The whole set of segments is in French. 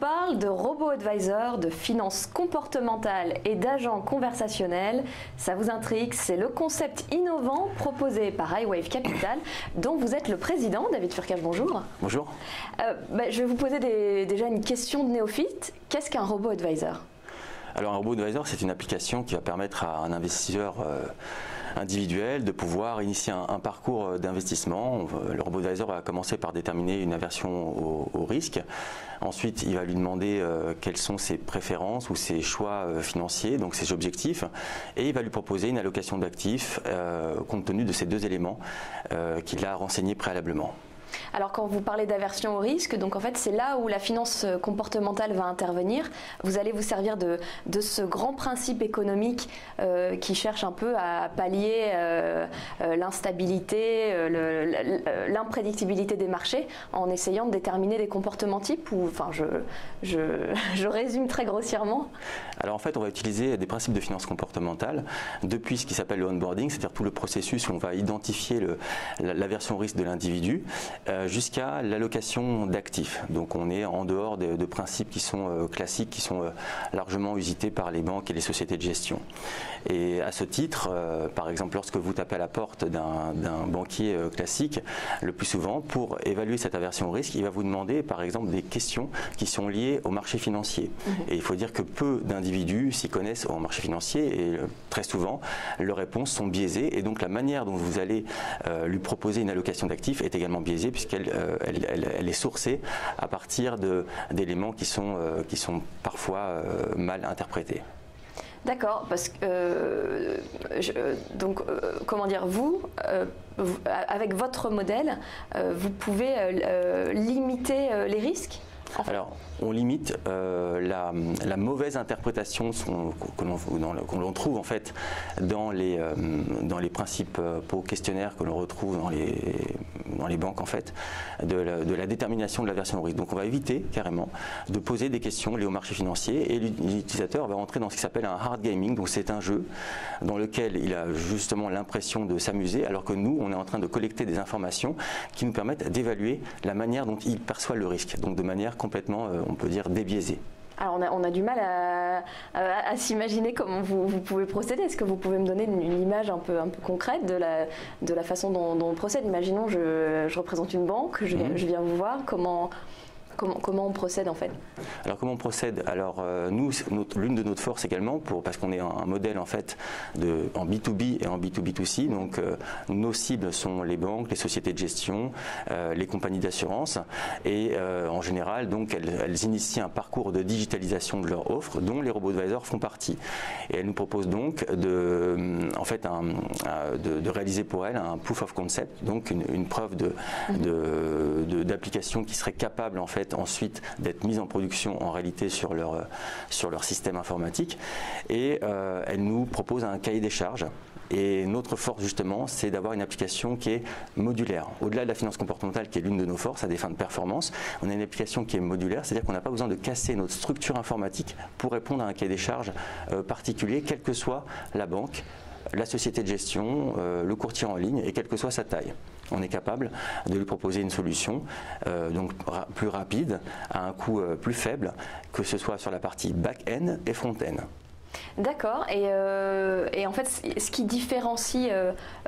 parle de robots advisors, de finances comportementales et d'agents conversationnels. Ça vous intrigue? C'est le concept innovant proposé par iWave Capital, dont vous êtes le président. David Furcage, bonjour. Bonjour. Je vais vous poser déjà une question de néophyte. Qu'est-ce qu'un robot advisor? Alors un robot advisor, c'est une application qui va permettre à un investisseur individuel de pouvoir initier un parcours d'investissement. Le robot advisor va commencer par déterminer une aversion au risque. Ensuite, il va lui demander quelles sont ses préférences ou ses choix financiers, donc ses objectifs, et il va lui proposer une allocation d'actifs compte tenu de ces deux éléments qu'il a renseignés préalablement. Alors quand vous parlez d'aversion au risque, donc en fait c'est là où la finance comportementale va intervenir. Vous allez vous servir de ce grand principe économique qui cherche un peu à pallier l'instabilité, l'imprédictibilité des marchés en essayant de déterminer des comportements types ou, enfin je résume très grossièrement. Alors en fait on va utiliser des principes de finance comportementale depuis ce qui s'appelle le onboarding, c'est-à-dire tout le processus où on va identifier l'aversion au risque de l'individu, jusqu'à l'allocation d'actifs. Donc on est en dehors de principes qui sont classiques, qui sont largement usités par les banques et les sociétés de gestion. Et à ce titre, par exemple, lorsque vous tapez à la porte d'un banquier classique, le plus souvent, pour évaluer cette aversion au risque, il va vous demander par exemple des questions qui sont liées au marché financier. Et il faut dire que peu d'individus s'y connaissent au marché financier et très souvent, leurs réponses sont biaisées et donc la manière dont vous allez lui proposer une allocation d'actifs est également biaisée puisqu'elle est sourcée à partir d'éléments qui sont parfois mal interprétés. D'accord, parce que comment dire, vous, avec votre modèle, vous pouvez limiter les risques? Alors, on limite la mauvaise interprétation que l'on trouve en fait dans les principaux questionnaires que l'on retrouve dans les banques en fait, de la détermination de l'aversion au risque. Donc on va éviter carrément de poser des questions liées au marché financier et l'utilisateur va rentrer dans ce qui s'appelle un hard gaming, donc c'est un jeu dans lequel il a justement l'impression de s'amuser alors que nous on est en train de collecter des informations qui nous permettent d'évaluer la manière dont il perçoit le risque, donc de manière complètement, on peut dire, débiaisée. Alors on a du mal à s'imaginer comment vous pouvez procéder. Est-ce que vous pouvez me donner une image un peu concrète de la façon dont on procède? Imaginons je représente une banque, je viens vous voir, comment on procède en fait? Alors comment on procède? Alors nous, l'une de notre forces également, parce qu'on est un modèle en fait en B2B et en B2B2C, donc nos cibles sont les banques, les sociétés de gestion, les compagnies d'assurance et en général donc elles initient un parcours de digitalisation de leur offre dont les robots advisors font partie. Et elles nous proposent donc de réaliser pour elles un proof of concept, donc une preuve d'application qui serait capable en fait ensuite d'être mise en production en réalité sur leur système informatique et elle nous propose un cahier des charges. Et notre force justement, c'est d'avoir une application qui est modulaire. Au-delà de la finance comportementale qui est l'une de nos forces à des fins de performance, on a une application qui est modulaire, c'est-à-dire qu'on n'a pas besoin de casser notre structure informatique pour répondre à un cahier des charges particulier, quelle que soit la banque, la société de gestion, le courtier en ligne et quelle que soit sa taille. On est capable de lui proposer une solution donc plus rapide, à un coût plus faible, que ce soit sur la partie back-end et front-end. D'accord, et en fait ce qui différencie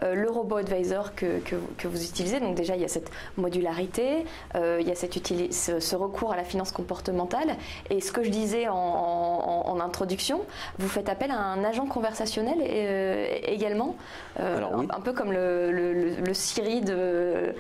le robot advisor que vous utilisez, donc déjà il y a cette modularité, il y a ce recours à la finance comportementale et ce que je disais en introduction, vous faites appel à un agent conversationnel également, Alors, oui. un peu comme le Siri de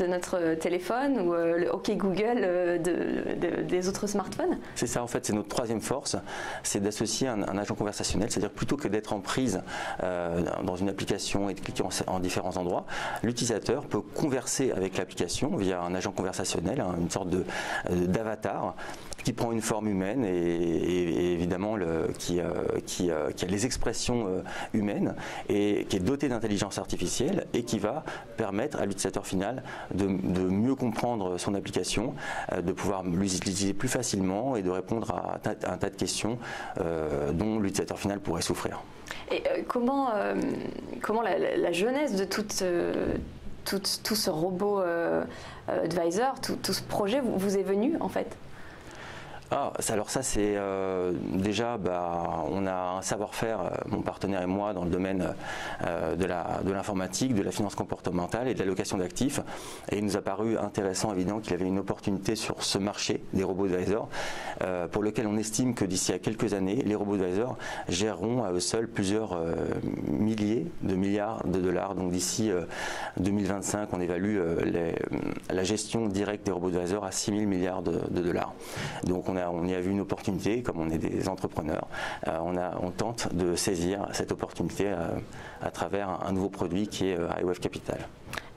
notre téléphone ou le OK Google des autres smartphones. C'est ça en fait, c'est notre troisième force, c'est d'associer un agent conversationnel, c'est-à-dire plutôt que d'être en prise dans une application et de cliquer en différents endroits, l'utilisateur peut converser avec l'application via un agent conversationnel, une sorte d'avatar qui prend une forme humaine et évidemment qui a les expressions humaines et qui est doté d'intelligence artificielle et qui va permettre à l'utilisateur final de mieux comprendre son application, de pouvoir l'utiliser plus facilement et de répondre à un tas de questions dont l'utilisateur final pourrait souffrir. Et comment la genèse de tout ce robot advisor, tout ce projet vous est venu en fait? Alors ça c'est déjà on a un savoir-faire, mon partenaire et moi, dans le domaine de l'informatique, de la finance comportementale et de l'allocation d'actifs, et il nous a paru intéressant, évident, qu'il y avait une opportunité sur ce marché des robo-advisors, pour lequel on estime que d'ici à quelques années, les robo-advisors géreront à eux seuls plusieurs milliers de milliards de dollars. Donc d'ici 2025, on évalue la gestion directe des robo-advisors à 6 000 milliards de dollars. Donc on y a vu une opportunité, comme on est des entrepreneurs, on tente de saisir cette opportunité à travers un nouveau produit qui est iWave Capital.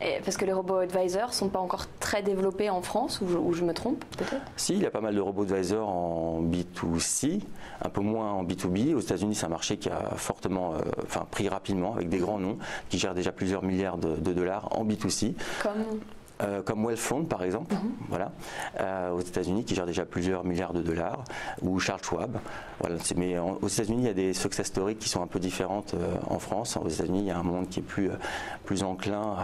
Et parce que les robo-advisors ne sont pas encore très développés en France, ou je me trompe peut-être? Si, il y a pas mal de robo-advisors en B2C, un peu moins en B2B. Aux États-Unis, c'est un marché qui a fortement pris rapidement, avec des grands noms qui gèrent déjà plusieurs milliards de dollars en B2C. Comme Wealthfront par exemple, voilà, aux États-Unis, qui gère déjà plusieurs milliards de dollars, ou Charles Schwab. Voilà, mais aux États-Unis, il y a des success stories qui sont un peu différentes en France. Aux États-Unis, il y a un monde qui est plus enclin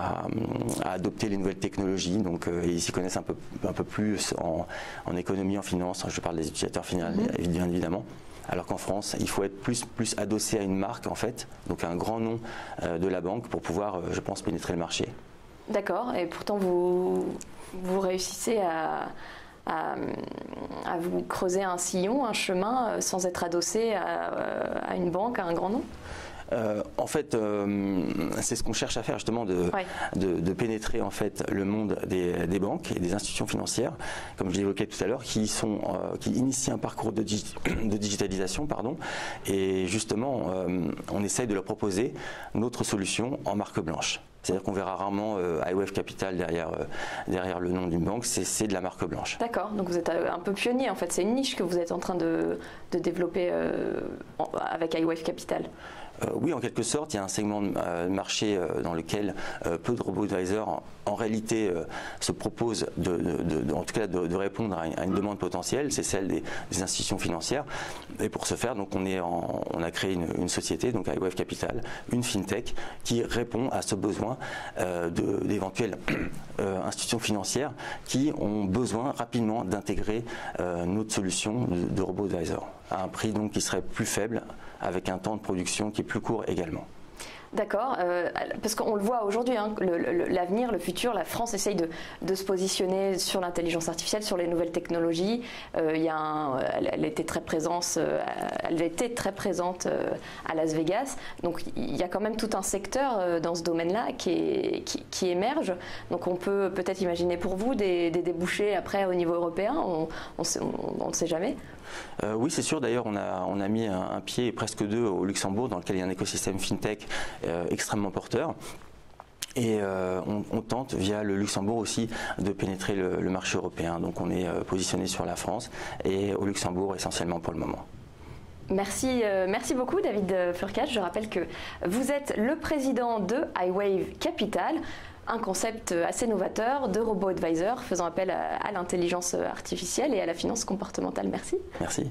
à adopter les nouvelles technologies, donc ils s'y connaissent un peu plus en économie, en finance. Je parle des utilisateurs finaux, bien évidemment. Alors qu'en France, il faut être plus adossé à une marque, en fait, donc à un grand nom de la banque pour pouvoir, je pense, pénétrer le marché. D'accord, et pourtant vous réussissez à vous creuser un sillon, un chemin, sans être adossé à une banque, à un grand nom? En fait, c'est ce qu'on cherche à faire justement, de pénétrer en fait le monde des banques et des institutions financières, comme je l'évoquais tout à l'heure, qui initient un parcours de digitalisation, et justement, on essaye de leur proposer notre solution en marque blanche. C'est-à-dire qu'on verra rarement iWave Capital derrière le nom d'une banque, c'est de la marque blanche. D'accord, donc vous êtes un peu pionnier en fait, c'est une niche que vous êtes en train de développer avec iWave Capital. Oui, en quelque sorte, il y a un segment de marché dans lequel peu de robo-advisors en réalité se proposent en tout cas de répondre à une demande potentielle, c'est celle des institutions financières. Et pour ce faire, donc, on a créé une société, donc iWave Capital, une fintech qui répond à ce besoin d'éventuelles institutions financières qui ont besoin rapidement d'intégrer notre solution de robo-advisor à un prix donc qui serait plus faible, avec un temps de production qui est plus court également. D'accord, parce qu'on le voit aujourd'hui, l'avenir, le futur, la France essaye de se positionner sur l'intelligence artificielle, sur les nouvelles technologies. Elle était très présente à Las Vegas, donc il y a quand même tout un secteur dans ce domaine-là qui émerge. Donc on peut peut-être imaginer pour vous des débouchés après au niveau européen, on ne sait jamais. Oui, c'est sûr. D'ailleurs, on a mis un pied et presque deux au Luxembourg, dans lequel il y a un écosystème fintech extrêmement porteur. Et on tente, via le Luxembourg aussi, de pénétrer le marché européen. Donc on est positionné sur la France et au Luxembourg essentiellement pour le moment. Merci beaucoup David Furcade. Je rappelle que vous êtes le président de iWave Capital, un concept assez novateur de robo-advisor faisant appel à l'intelligence artificielle et à la finance comportementale. Merci. Merci.